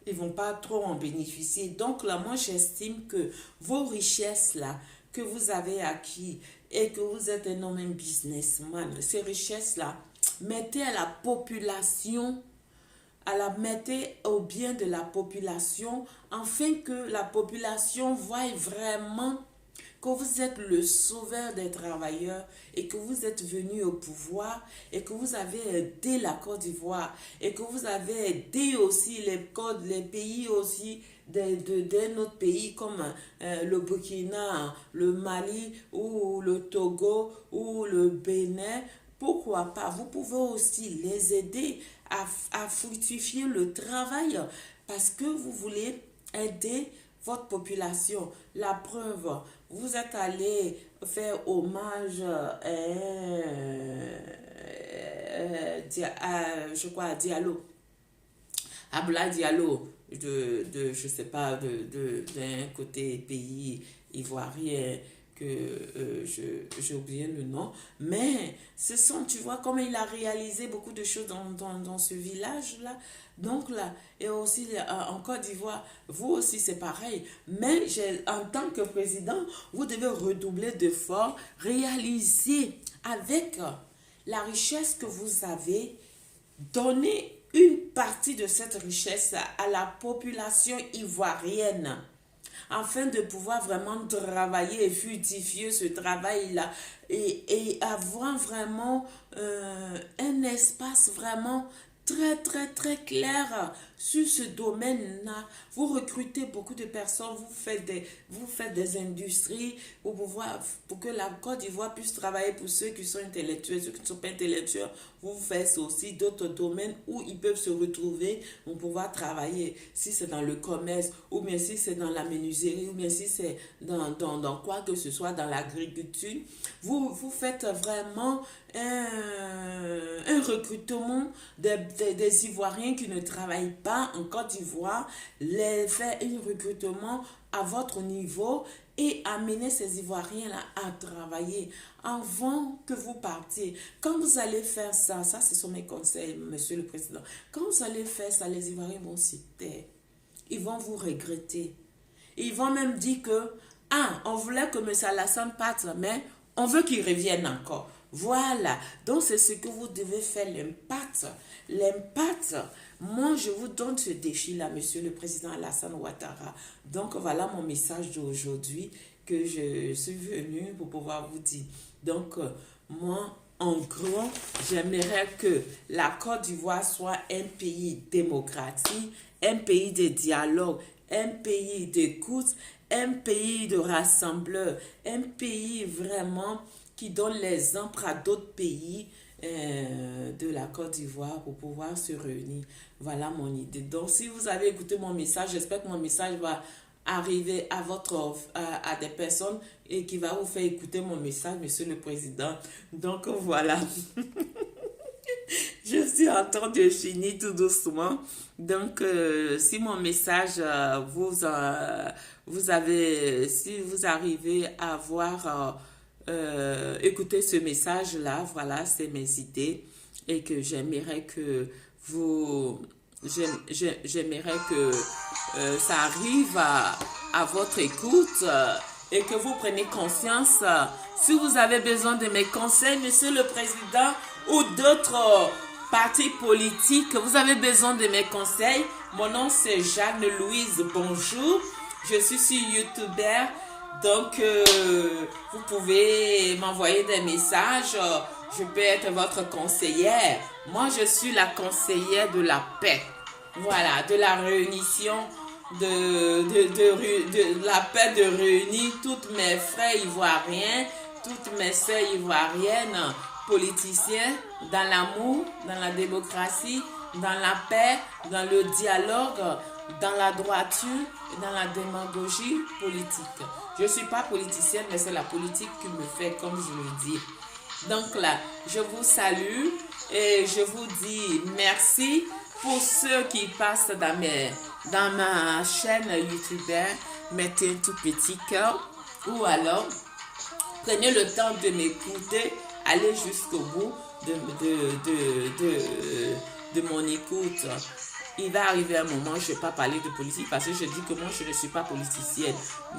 Ils ne vont pas trop en bénéficier. Donc là, moi, j'estime que vos richesses là, que vous avez acquis et que vous êtes un homme, un businessman, ces richesses là, mettez à la population, mettez au bien de la population, afin que la population voie vraiment que vous êtes le sauveur des travailleurs et que vous êtes venu au pouvoir et que vous avez aidé la Côte d'Ivoire et que vous avez aidé aussi les pays aussi d'un autre pays comme le Burkina, le Mali ou le Togo ou le Bénin. Pourquoi pas? Vous pouvez aussi les aider à fructifier le travail parce que vous voulez aider votre population. La preuve, vous êtes allé faire hommage je crois, à Diallo, Abdoulaye Diallo, je sais pas, d'un côté pays ivoirien que j'ai oublié le nom, mais tu vois, comme il a réalisé beaucoup de choses dans ce village-là, donc là, et aussi en Côte d'Ivoire, vous aussi c'est pareil, mais en tant que président, vous devez redoubler d'efforts, réaliser avec la richesse que vous avez, donner une partie de cette richesse à la population ivoirienne afin de pouvoir vraiment travailler et fructifier ce travail-là et avoir vraiment un espace vraiment très très très clair sur ce domaine-là. Vous recrutez beaucoup de personnes, vous faites des industries pour que la Côte d'Ivoire puisse travailler pour ceux qui sont intellectuels, ceux qui ne sont pas intellectuels. Vous faites aussi d'autres domaines où ils peuvent se retrouver pour pouvoir travailler. Si c'est dans le commerce, ou bien si c'est dans la menuiserie, ou bien si c'est dans quoi que ce soit, dans l'agriculture. Vous faites vraiment un recrutement des Ivoiriens qui ne travaillent pas en Côte d'Ivoire, les faire un recrutement à votre niveau et amener ces Ivoiriens-là à travailler avant que vous partiez. Quand vous allez faire ça, ce sont mes conseils, Monsieur le Président. Quand vous allez faire ça, les Ivoiriens vont s'y taire. Ils vont vous regretter. Ils vont même dire que, on voulait que M. Alassane parte, mais on veut qu'il revienne encore. Voilà, donc c'est ce que vous devez faire, l'impact. L'impact, moi je vous donne ce défi-là, Monsieur le Président Alassane Ouattara. Donc voilà mon message d'aujourd'hui que je suis venue pour pouvoir vous dire. Donc moi, en gros, j'aimerais que la Côte d'Ivoire soit un pays démocratique, un pays de dialogue, un pays d'écoute, un pays de rassembleur, un pays vraiment qui donne l'exemple à d'autres pays de la Côte d'Ivoire pour pouvoir se réunir. Voilà mon idée. Donc, si vous avez écouté mon message, j'espère que mon message va arriver à des personnes et qui va vous faire écouter mon message, Monsieur le Président. Donc, voilà. Je suis en train de finir tout doucement. Donc, si mon message si vous arrivez à avoir écouter ce message-là, voilà, c'est mes idées et que j'aimerais que j'aimerais que ça arrive à votre écoute et que vous preniez conscience. Si vous avez besoin de mes conseils, Monsieur le Président, ou d'autres partis politiques, vous avez besoin de mes conseils. Mon nom c'est Jeanne-Louise, bonjour. Je suis sur YouTuber. Donc, vous pouvez m'envoyer des messages. Je peux être votre conseillère. Moi, je suis la conseillère de la paix. Voilà, de la réunion, de la paix, de réunir toutes mes frères ivoiriens, toutes mes sœurs ivoiriennes, politiciens, dans l'amour, dans la démocratie, dans la paix, dans le dialogue, dans la droiture et dans la démagogie politique. Je ne suis pas politicienne, mais c'est la politique qui me fait, comme je le dis. Donc là, je vous salue et je vous dis merci pour ceux qui passent dans ma chaîne YouTube. Mettez un tout petit cœur ou alors prenez le temps de m'écouter, allez jusqu'au bout de mon écoute. Il va arriver un moment, je ne vais pas parler de politique parce que je dis que moi, je ne suis pas politicienne.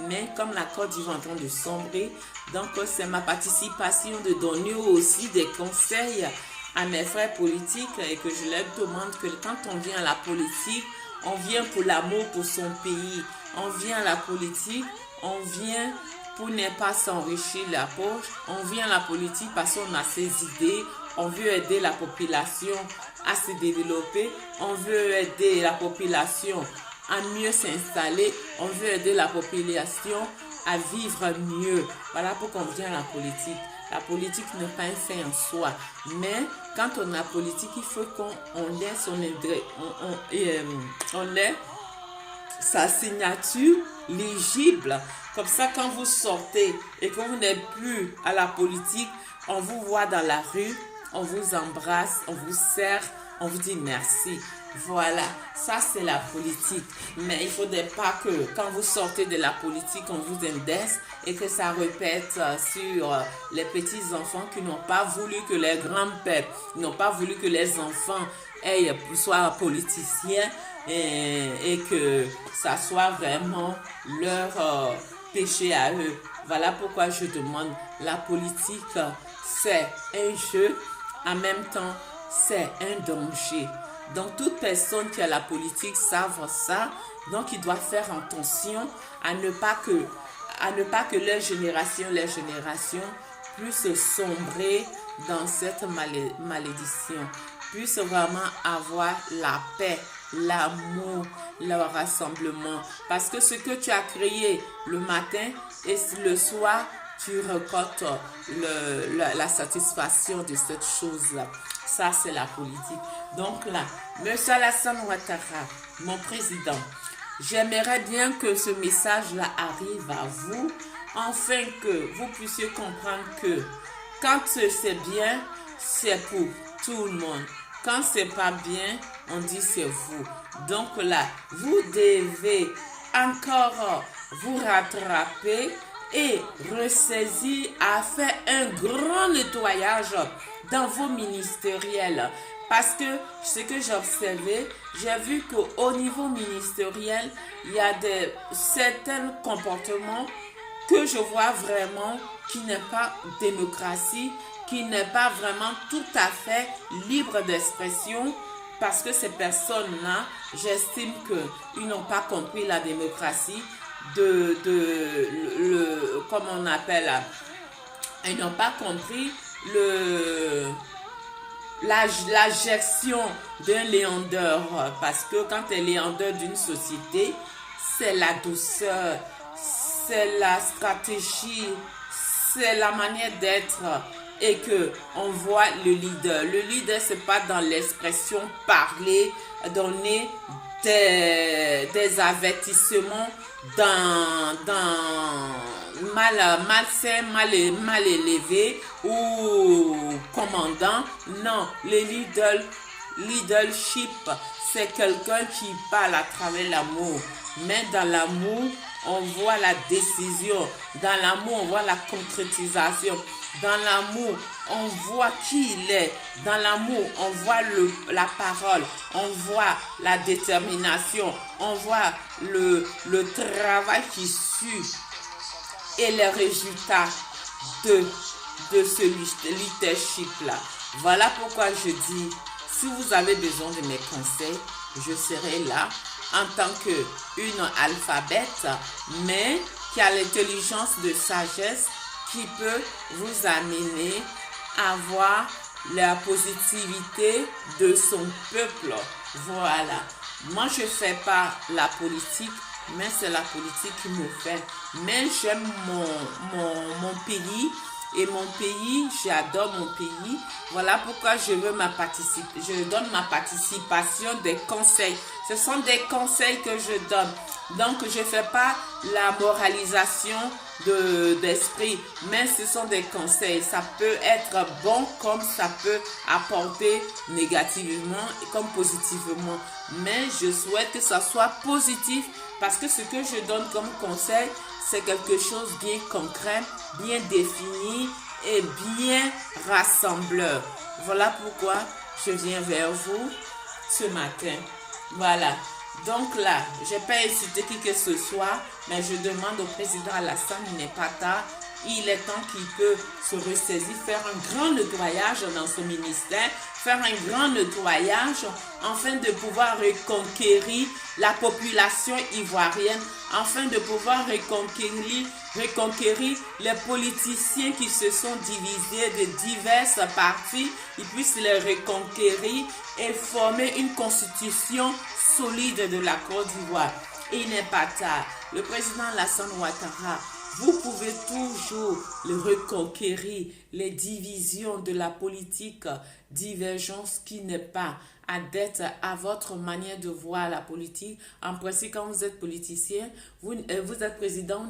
Mais comme la Côte d'Ivoire est en train de sombrer, donc c'est ma participation de donner aussi des conseils à mes frères politiques et que je leur demande que quand on vient à la politique, on vient pour l'amour pour son pays. On vient à la politique, on vient pour ne pas s'enrichir la poche. On vient à la politique parce qu'on a ses idées. On veut aider la population à se développer. On veut aider la population à mieux s'installer. On veut aider la population à vivre mieux. Voilà pourquoi on vient à la politique. La politique n'est pas un fait en soi. Mais quand on a politique, il faut qu'on ait sa signature légible. Comme ça, quand vous sortez et que vous n'êtes plus à la politique, on vous voit dans la rue, on vous embrasse, on vous serre, on vous dit merci. Voilà, ça c'est la politique. Mais il ne faudrait pas que quand vous sortez de la politique, on vous indexe et que ça répète sur les petits-enfants qui n'ont pas voulu que les grands-pères, n'ont pas voulu que les enfants soient politiciens et que ça soit vraiment leur péché à eux. Voilà pourquoi je demande, la politique, c'est un jeu, en même temps, c'est un danger. Donc, toute personne qui a la politique savent ça. Donc, ils doivent faire attention à ne pas que leur génération puisse sombrer dans cette malédiction, puisse vraiment avoir la paix l'amour, le rassemblement. Parce que ce que tu as créé le matin et le soir, tu récoltes la satisfaction de cette chose-là. Ça, c'est la politique. Donc là, M. Alassane Ouattara, mon président, j'aimerais bien que ce message-là arrive à vous, afin que vous puissiez comprendre que quand c'est bien, c'est pour tout le monde. Quand c'est pas bien, on dit c'est vous. Donc là, vous devez encore vous rattraper et ressaisir à faire un grand nettoyage dans vos ministériels. Parce que ce que j'ai observé, j'ai vu qu'au niveau ministériel, il y a certains comportements que je vois vraiment qui n'est pas démocratie, qui n'est pas vraiment tout à fait libre d'expression, parce que ces personnes-là, j'estime qu'ils n'ont pas compris la démocratie, comme on appelle, ils n'ont pas compris la gestion d'un léandeur, parce que quand tu es léandeur d'une société, c'est la douceur, c'est la stratégie, c'est la manière d'être et que on voit le leader. Le leader, c'est pas dans l'expression parler, donner des avertissements dans malsain, mal élevé ou commandant. Non, le leadership, c'est quelqu'un qui parle à travers l'amour. Mais dans l'amour, on voit la décision. Dans l'amour, on voit la concrétisation. Dans l'amour, on voit qui il est. Dans l'amour, on voit la parole. On voit la détermination. On voit le travail qui suit et les résultats de ce leadership-là. Voilà pourquoi je dis, si vous avez besoin de mes conseils, je serai là en tant qu'une alphabète, mais qui a l'intelligence de sagesse qui peut vous amener à voir la positivité de son peuple. Voilà. Moi, je ne fais pas la politique, mais c'est la politique qui me fait. Mais j'aime mon pays. Et mon pays, j'adore mon pays. Voilà pourquoi je donne ma participation des conseils. Ce sont des conseils que je donne. Donc, je ne fais pas la moralisation d'esprit, mais ce sont des conseils. Ça peut être bon comme ça peut apporter négativement comme positivement. Mais je souhaite que ça soit positif parce que ce que je donne comme conseil, c'est quelque chose de bien concret, bien défini et bien rassembleur. Voilà pourquoi je viens vers vous ce matin. Voilà. Donc là, je n'ai pas insulté qui que ce soit, mais je demande au président Alassane, il n'est pas tard. Il est temps qu'il peut se ressaisir, faire un grand nettoyage dans son ministère, faire un grand nettoyage afin de pouvoir reconquérir la population ivoirienne, afin de pouvoir reconquérir les politiciens qui se sont divisés de diverses parties. Ils puissent les reconquérir et former une constitution solide de la Côte d'Ivoire. Et il n'est pas tard. Le président Alassane Ouattara, vous pouvez toujours le reconquérir, les divisions de la politique, divergence qui n'est pas adepte à votre manière de voir la politique. En principe, quand vous êtes politicien, vous êtes président,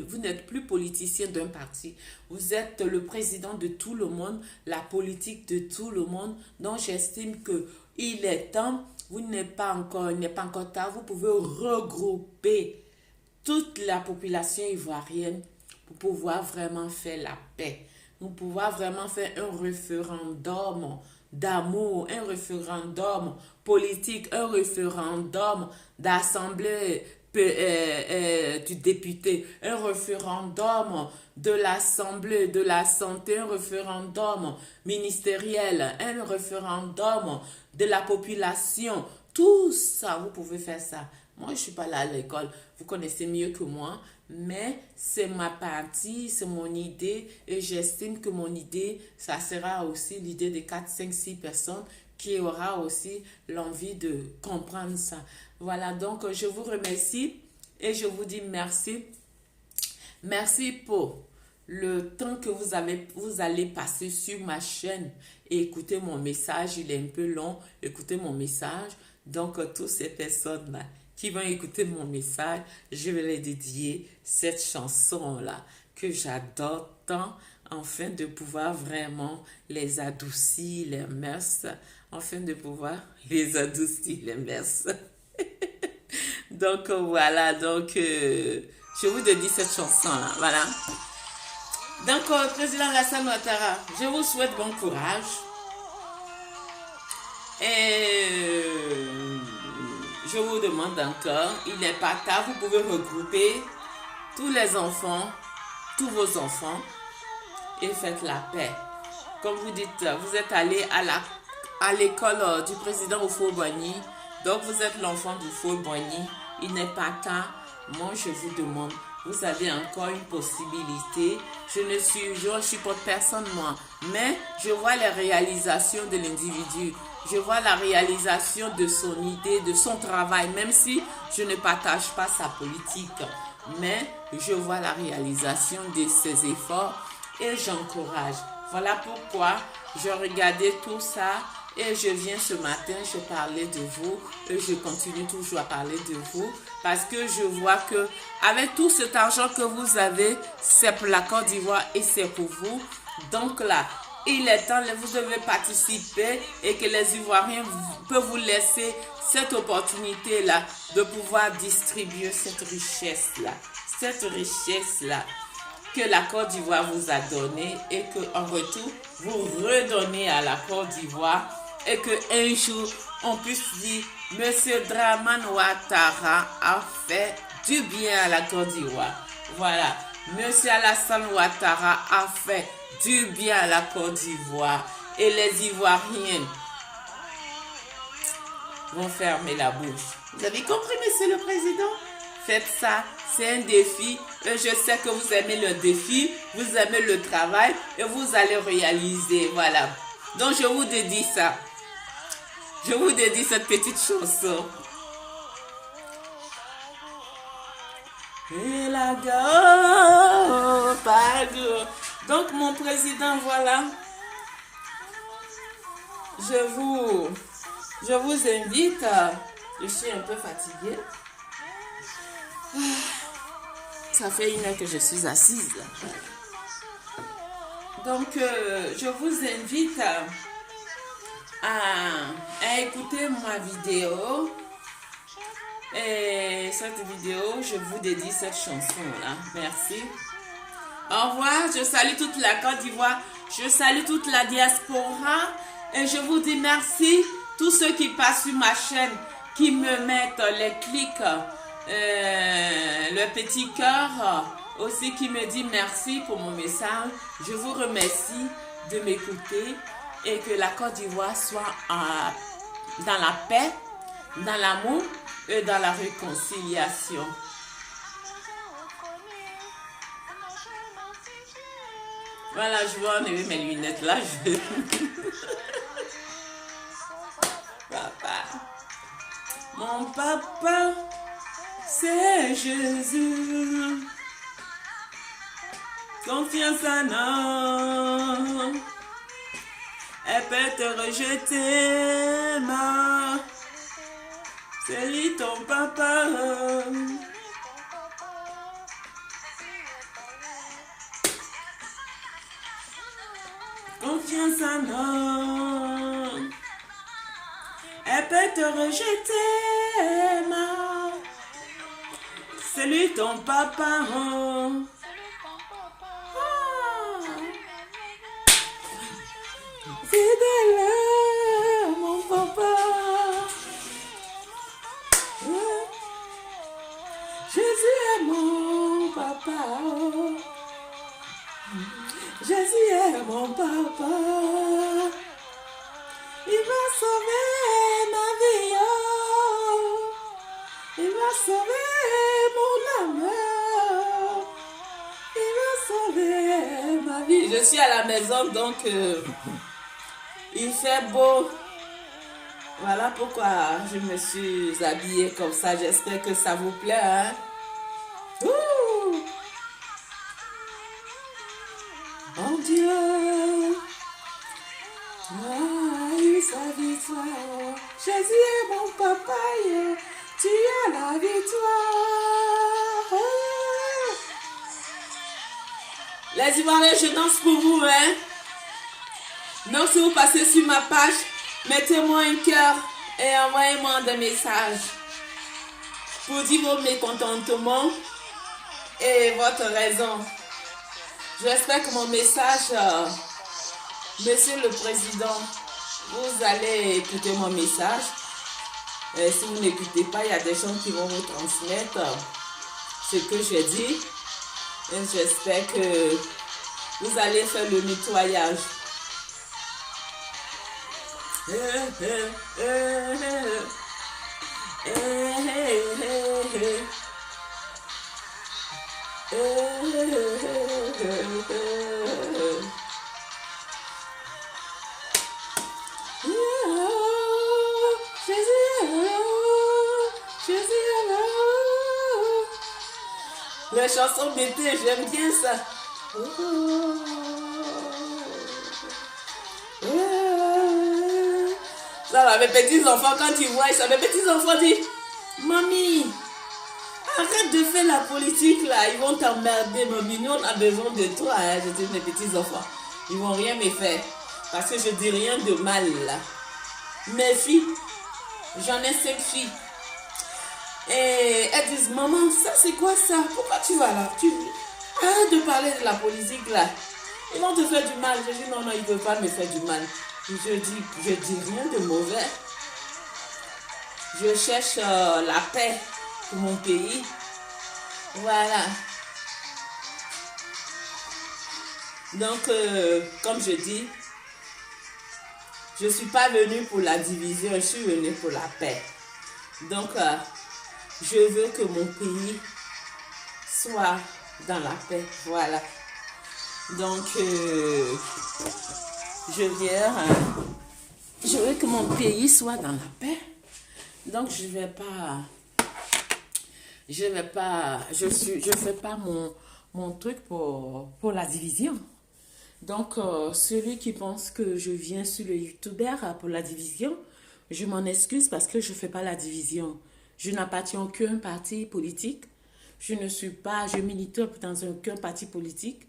vous n'êtes plus politicien d'un parti. Vous êtes le président de tout le monde, la politique de tout le monde. Donc, j'estime qu'il est temps, il n'est pas encore tard, vous pouvez regrouper toute la population ivoirienne pour pouvoir vraiment faire la paix, pour pouvoir vraiment faire un référendum d'amour, un référendum politique, un référendum d'assemblée du député, un référendum de l'assemblée, de la santé, un référendum ministériel, un référendum de la population. Tout ça, vous pouvez faire ça. Moi, je ne suis pas là à l'école, vous connaissez mieux que moi, mais c'est ma partie, c'est mon idée et j'estime que mon idée, ça sera aussi l'idée de 4, 5, 6 personnes qui aura aussi l'envie de comprendre ça. Voilà, donc je vous remercie et je vous dis merci. Merci pour le temps que vous allez passer sur ma chaîne et écouter mon message. Il est un peu long, écoutez mon message. Donc, toutes ces personnes-là qui vont écouter mon message, je vais les dédier cette chanson-là que j'adore tant, afin de pouvoir vraiment les adoucir, les mœurs, afin de pouvoir les adoucir, les mœurs. Donc, voilà, donc, je vous dédie cette chanson-là, voilà. Donc, Président Alassane Ouattara, je vous souhaite bon courage. Et je vous demande encore, il n'est pas tard, vous pouvez regrouper tous les enfants, tous vos enfants, et faites la paix. Comme vous dites, vous êtes allé à l'école du président Houphouët-Boigny, donc vous êtes l'enfant du Houphouët-Boigny. Il n'est pas tard. Moi, je vous demande, vous avez encore une possibilité. Je supporte personne, moi, mais je vois les réalisations de l'individu. Je vois la réalisation de son idée, de son travail, même si je ne partage pas sa politique. Mais je vois la réalisation de ses efforts et j'encourage. Voilà pourquoi je regardais tout ça et je viens ce matin, je parlais de vous et je continue toujours à parler de vous parce que je vois que avec tout cet argent que vous avez, c'est pour la Côte d'Ivoire et c'est pour vous. Donc là, il est temps, vous devez participer et que les Ivoiriens peuvent vous laisser cette opportunité-là de pouvoir distribuer cette richesse-là. Cette richesse-là que la Côte d'Ivoire vous a donnée et qu'en retour, vous redonnez à la Côte d'Ivoire et qu'un jour, on puisse dire, Monsieur Dramane Ouattara a fait du bien à la Côte d'Ivoire. Voilà, Monsieur Alassane Ouattara a fait du bien à la Côte d'Ivoire et les Ivoiriens vont fermer la bouche. Vous avez compris, Monsieur le Président? Faites ça, c'est un défi. Et je sais que vous aimez le défi, vous aimez le travail et vous allez réaliser. Voilà. Donc, je vous dédie ça. Je vous dédie cette petite chanson. Et la donc, mon président, voilà. Je vous invite. Je suis un peu fatiguée. Ça fait 1 heure que je suis assise. Donc, je vous invite à écouter ma vidéo. Et cette vidéo, je vous dédie cette chanson-là. Merci. Au revoir. Je salue toute la Côte d'Ivoire. Je salue toute la diaspora. Et je vous dis merci. Tous ceux qui passent sur ma chaîne, qui me mettent les clics, le petit cœur, aussi qui me dit merci pour mon message. Je vous remercie de m'écouter et que la Côte d'Ivoire soit dans la paix, dans l'amour et dans la réconciliation. Voilà, je vais enlever mes lunettes là. Papa. Mon papa, c'est Jésus. Confiance en homme. Elle peut te rejeter, mais c'est lui ton papa. Confiance en homme. Elle peut te rejeter, mais c'est lui ton papa. Fidèle, mon papa. Jésus est mon papa. Jésus est mon papa. Il va sauver ma vie. Il va sauver mon âme. Il va sauver ma vie. Je suis à la maison, donc il fait beau. Voilà pourquoi je me suis habillée comme ça. J'espère que ça vous plaît. Hein? Ouh! Mon Dieu, moi, eu sa victoire. Jésus est mon papa, yeah. Tu as la victoire. Les Ivoiriens, je danse pour vous, hein. Donc, si vous passez sur ma page, mettez-moi un cœur et envoyez-moi des messages pour dire vos mécontentements et votre raison. J'espère que mon message, Monsieur le Président, vous allez écouter mon message. Et si vous n'écoutez pas, il y a des gens qui vont vous transmettre ce que j'ai dit. Et j'espère que vous allez faire le nettoyage. Les chansons d'été, j'aime bien ça. Ça va, mes petits enfants, quand ils voient ça, mes petits enfants disent, mamie, arrête de faire la politique là, ils vont t'emmerder, mamie, nous on a besoin de toi, hein. Je dis, mes petits enfants, ils vont rien me faire, parce que je dis rien de mal là. Mes filles, j'en ai 5 filles. Et elles disent, maman, ça c'est quoi ça? Pourquoi tu vas là? Arrête de parler de la politique là. Ils vont te faire du mal. Je dis, non, non, ils ne peuvent pas me faire du mal. Je dis rien de mauvais. Je cherche la paix pour mon pays. Voilà. Donc, comme je dis, je ne suis pas venue pour la division, je suis venue pour la paix. Donc, je veux que mon pays soit dans la paix. Voilà. Donc, je veux que mon pays soit dans la paix. Donc, je fais pas mon truc pour la division. Donc, celui qui pense que je viens sur le YouTuber pour la division, je m'en excuse parce que je ne fais pas la division. Je n'appartiens à aucun parti politique. Je milite dans aucun parti politique.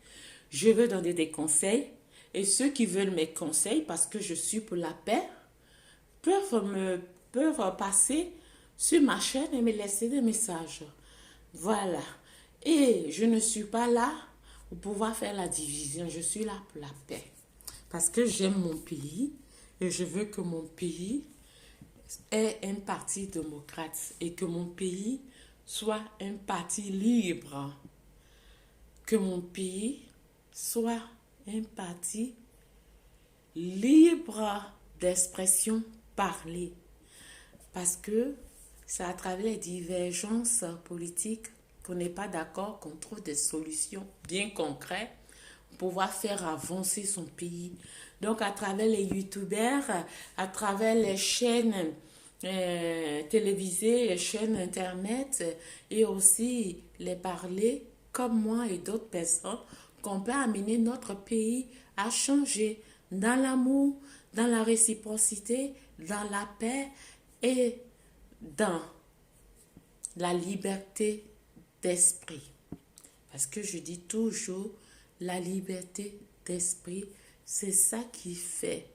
Je veux donner des conseils. Et ceux qui veulent mes conseils, parce que je suis pour la paix, peuvent passer sur ma chaîne et me laisser des messages. Voilà. Et je ne suis pas là pour pouvoir faire la division. Je suis là pour la paix. Parce que j'aime mon pays et je veux que mon pays ait un parti démocrate et que mon pays soit un parti libre. Que mon pays soit un parti libre d'expression parlée. Parce que c'est à travers les divergences politiques qu'on n'est pas d'accord, qu'on trouve des solutions bien concrètes pour pouvoir faire avancer son pays. Donc, à travers les youtubeurs, à travers les chaînes télévisées, les chaînes internet et aussi les parler comme moi et d'autres personnes, qu'on peut amener notre pays à changer dans l'amour, dans la réciprocité, dans la paix et dans la liberté d'esprit. Parce que je dis toujours, la liberté d'esprit, c'est ça qui fait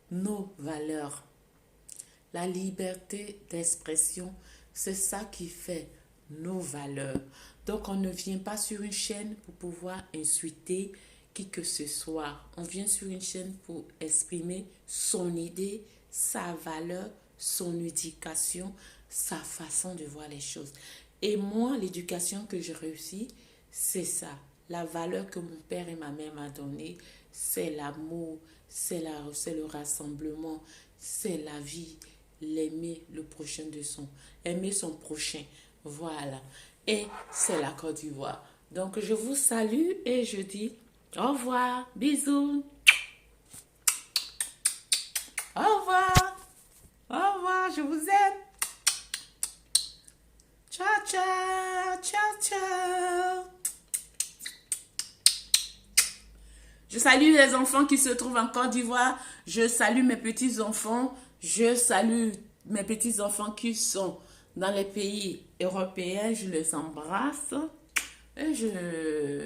nos valeurs. La liberté d'expression, c'est ça qui fait nos valeurs. Donc, on ne vient pas sur une chaîne pour pouvoir insulter qui que ce soit. On vient sur une chaîne pour exprimer son idée, sa valeur, son éducation, sa façon de voir les choses. Et moi, l'éducation que j'ai réussi, c'est ça. La valeur que mon père et ma mère m'ont donnée, c'est l'amour, c'est le rassemblement, c'est la vie, l'aimer le prochain aimer son prochain. Voilà. Et c'est la Côte d'Ivoire. Donc, je vous salue et je dis au revoir. Bisous. Au revoir. Au revoir, je vous aime. Ciao, ciao, ciao, ciao. Je salue les enfants qui se trouvent en Côte d'Ivoire. Je salue mes petits-enfants. Je salue mes petits-enfants qui sont dans les pays européens. Je les embrasse. Et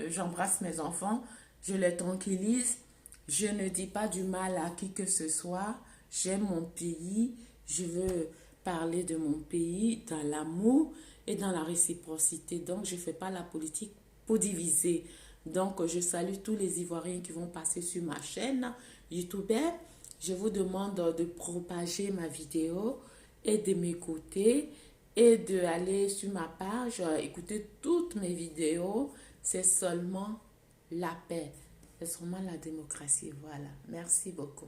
j'embrasse mes enfants. Je les tranquillise. Je ne dis pas du mal à qui que ce soit. J'aime mon pays. Je veux parler de mon pays dans l'amour et dans la réciprocité. Donc, je ne fais pas la politique pour diviser. Donc, je salue tous les Ivoiriens qui vont passer sur ma chaîne YouTube. Je vous demande de propager ma vidéo et de m'écouter et d'aller sur ma page, écouter toutes mes vidéos. C'est seulement la paix. C'est seulement la démocratie. Voilà. Merci beaucoup.